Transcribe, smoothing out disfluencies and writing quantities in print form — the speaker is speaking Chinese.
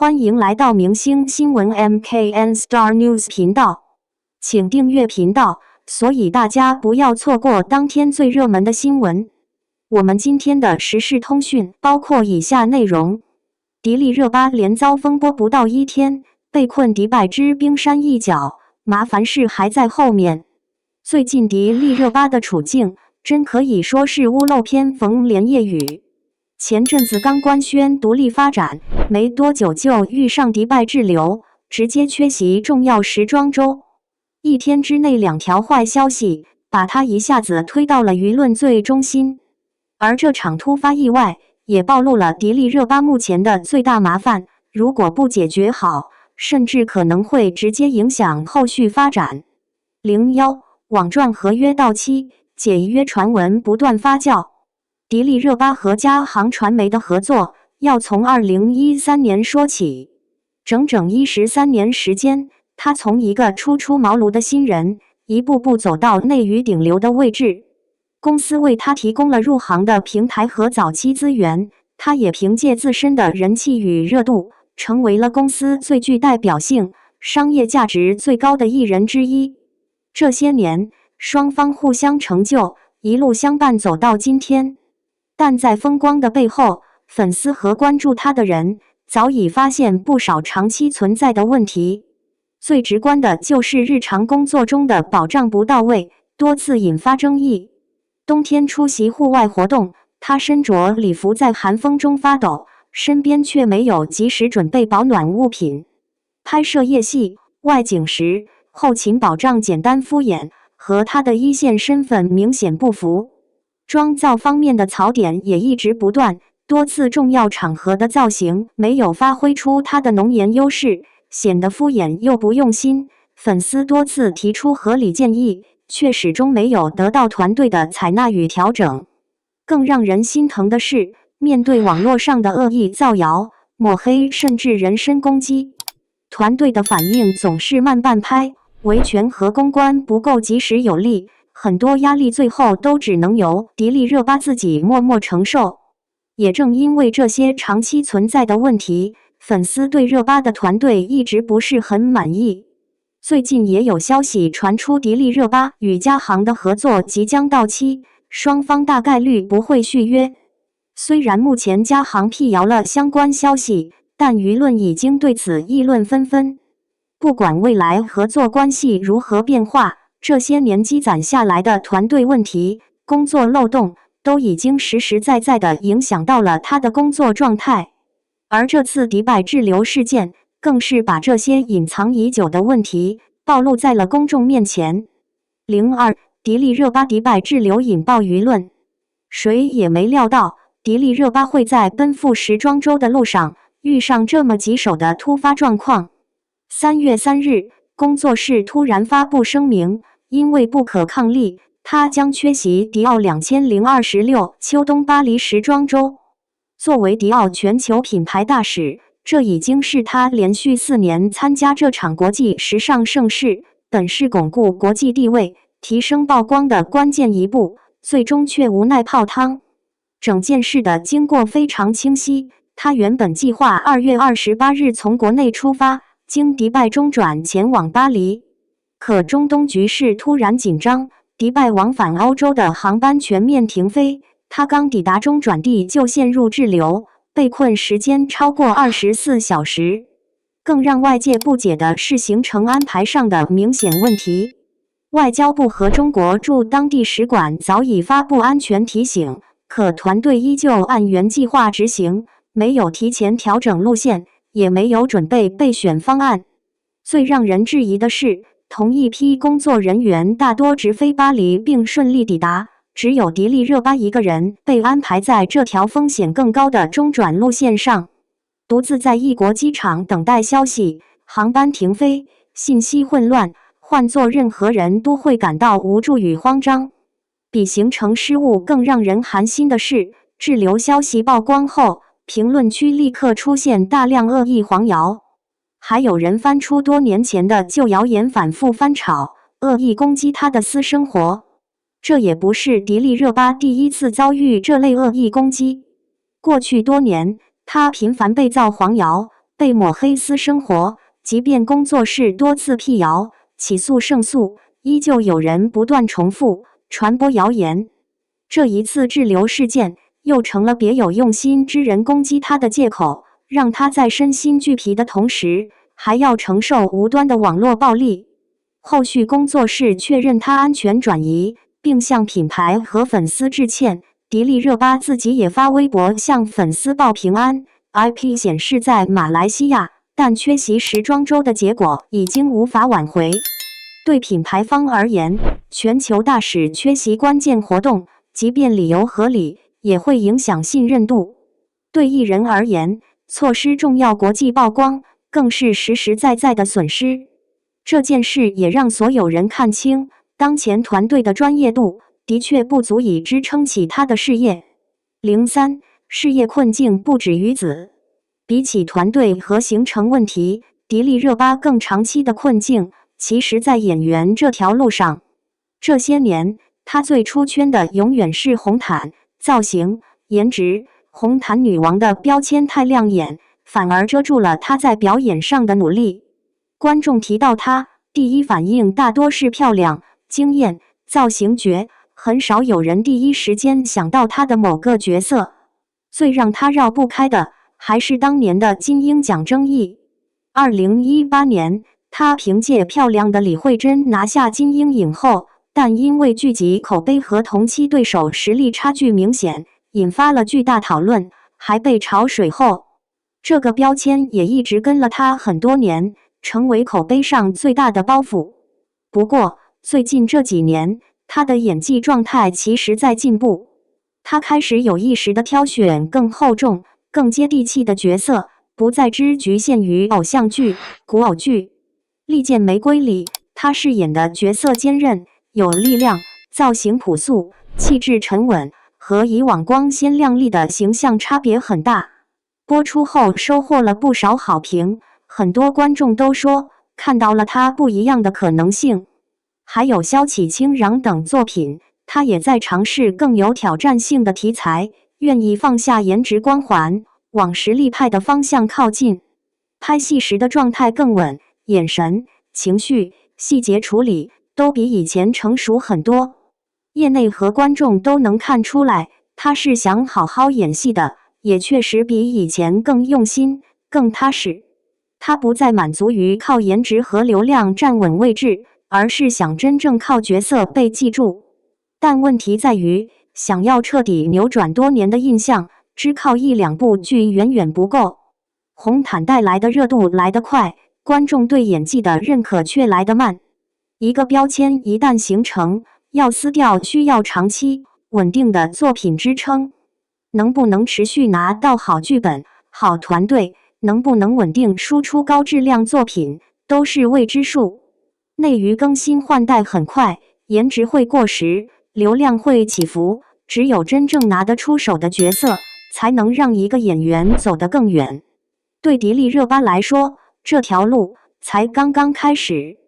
欢迎来到明星新闻 MKN Star News 频道，请订阅频道，所以大家不要错过当天最热门的新闻。我们今天的时事通讯包括以下内容：迪丽热巴连遭风波不到1天，被困迪拜之冰山一角，麻烦事还在后面。最近迪丽热巴的处境真可以说是屋漏偏逢连夜雨。前阵子刚官宣独立发展，没多久就遇上迪拜滞留，直接缺席重要时装周。1天之内2条坏消息，把他一下子推到了舆论最中心。而这场突发意外，也暴露了迪丽热巴目前的最大麻烦，如果不解决好，甚至可能会直接影响后续发展。01网赚合约到期，解约传闻不断发酵。迪丽热巴和嘉行传媒的合作要从2013年说起，整整13年时间，她从一个初出茅庐的新人，一步步走到内娱顶流的位置。公司为她提供了入行的平台和早期资源，她也凭借自身的人气与热度，成为了公司最具代表性、商业价值最高的艺人之一。这些年，双方互相成就，一路相伴走到今天。但在风光的背后，粉丝和关注他的人早已发现不少长期存在的问题。最直观的就是日常工作中的保障不到位，多次引发争议。冬天出席户外活动，他身着礼服在寒风中发抖，身边却没有及时准备保暖物品。拍摄夜戏、外景时，后勤保障简单敷衍，和他的一线身份明显不符。妆造方面的槽点也一直不断，多次重要场合的造型没有发挥出他的浓颜优势，显得敷衍又不用心。粉丝多次提出合理建议，却始终没有得到团队的采纳与调整。更让人心疼的是，面对网络上的恶意造谣、抹黑甚至人身攻击，团队的反应总是慢半拍，维权和公关不够及时有力。很多压力最后都只能由迪丽热巴自己默默承受。也正因为这些长期存在的问题，粉丝对热巴的团队一直不是很满意。最近也有消息传出，迪丽热巴与嘉行的合作即将到期，双方大概率不会续约。虽然目前嘉行辟谣了相关消息，但舆论已经对此议论纷纷。不管未来合作关系如何变化，这些年积攒下来的团队问题、工作漏洞，都已经实实在在地影响到了他的工作状态。而这次迪拜滞留事件，更是把这些隐藏已久的问题暴露在了公众面前。02迪丽热巴迪拜滞留引爆舆论。谁也没料到，迪丽热巴会在奔赴时装周的路上遇上这么棘手的突发状况。3月3日，工作室突然发布声明，因为不可抗力，他将缺席迪奥2026秋冬巴黎时装周。作为迪奥全球品牌大使，这已经是他连续4年参加这场国际时尚盛事，本是巩固国际地位、提升曝光的关键一步，最终却无奈泡汤。整件事的经过非常清晰，他原本计划2月28日从国内出发，经迪拜中转前往巴黎。可中东局势突然紧张，迪拜往返欧洲的航班全面停飞，他刚抵达中转地就陷入滞留，被困时间超过24小时。更让外界不解的是行程安排上的明显问题。外交部和中国驻当地使馆早已发布安全提醒，可团队依旧按原计划执行，没有提前调整路线，也没有准备备选方案。最让人质疑的是，同一批工作人员大多直飞巴黎并顺利抵达，只有迪丽热巴一个人被安排在这条风险更高的中转路线上，独自在异国机场等待消息，航班停飞，信息混乱，换做任何人都会感到无助与慌张。比行程失误更让人寒心的是，滞留消息曝光后，评论区立刻出现大量恶意黄谣。还有人翻出多年前的旧谣言反复翻炒，恶意攻击他的私生活。这也不是迪丽热巴第一次遭遇这类恶意攻击。过去多年，他频繁被造黄谣，被抹黑私生活，即便工作室多次辟谣、起诉胜诉，依旧有人不断重复传播谣言。这一次滞留事件又成了别有用心之人攻击他的借口，让他在身心俱疲的同时，还要承受无端的网络暴力。后续工作室确认他安全转移，并向品牌和粉丝致歉。迪丽热巴自己也发微博向粉丝报平安。IP 显示在马来西亚，但缺席时装周的结果已经无法挽回。对品牌方而言，全球大使缺席关键活动，即便理由合理，也会影响信任度。对艺人而言，错失重要国际曝光，更是实实在在的损失。这件事也让所有人看清，当前团队的专业度的确不足以支撑起他的事业。03事业困境不止于此，比起团队和行程问题，迪丽热巴更长期的困境，其实在演员这条路上。这些年，她最出圈的永远是红毯、造型、颜值。红毯女王的标签太亮眼，反而遮住了她在表演上的努力。观众提到她，第一反应大多是漂亮、惊艳、造型绝，很少有人第一时间想到她的某个角色。最让她绕不开的，还是当年的金鹰奖争议。2018年，她凭借漂亮的李慧珍拿下金鹰影后，但因为剧集口碑和同期对手实力差距明显，引发了巨大讨论，还被炒水后。这个标签也一直跟了她很多年，成为口碑上最大的包袱。不过，最近这几年，她的演技状态其实在进步。她开始有意识地挑选更厚重、更接地气的角色，不再只局限于偶像剧、古偶剧。《利剑玫瑰》里，她饰演的角色坚韧、有力量，造型朴素，气质沉稳，和以往光鲜亮丽的形象差别很大。播出后收获了不少好评，很多观众都说看到了她不一样的可能性。还有萧启清壤等作品，她也在尝试更有挑战性的题材，愿意放下颜值光环，往实力派的方向靠近。拍戏时的状态更稳，眼神、情绪、细节处理都比以前成熟很多。业内和观众都能看出来，她是想好好演戏的，也确实比以前更用心、更踏实。她不再满足于靠颜值和流量站稳位置，而是想真正靠角色被记住。但问题在于，想要彻底扭转多年的印象，只靠一两部剧远远不够。红毯带来的热度来得快，观众对演技的认可却来得慢。一个标签一旦形成，要撕掉需要长期稳定的作品支撑。能不能持续拿到好剧本、好团队，能不能稳定输出高质量作品，都是未知数。内娱更新换代很快，颜值会过时，流量会起伏，只有真正拿得出手的角色，才能让一个演员走得更远。对迪丽热巴来说，这条路才刚刚开始。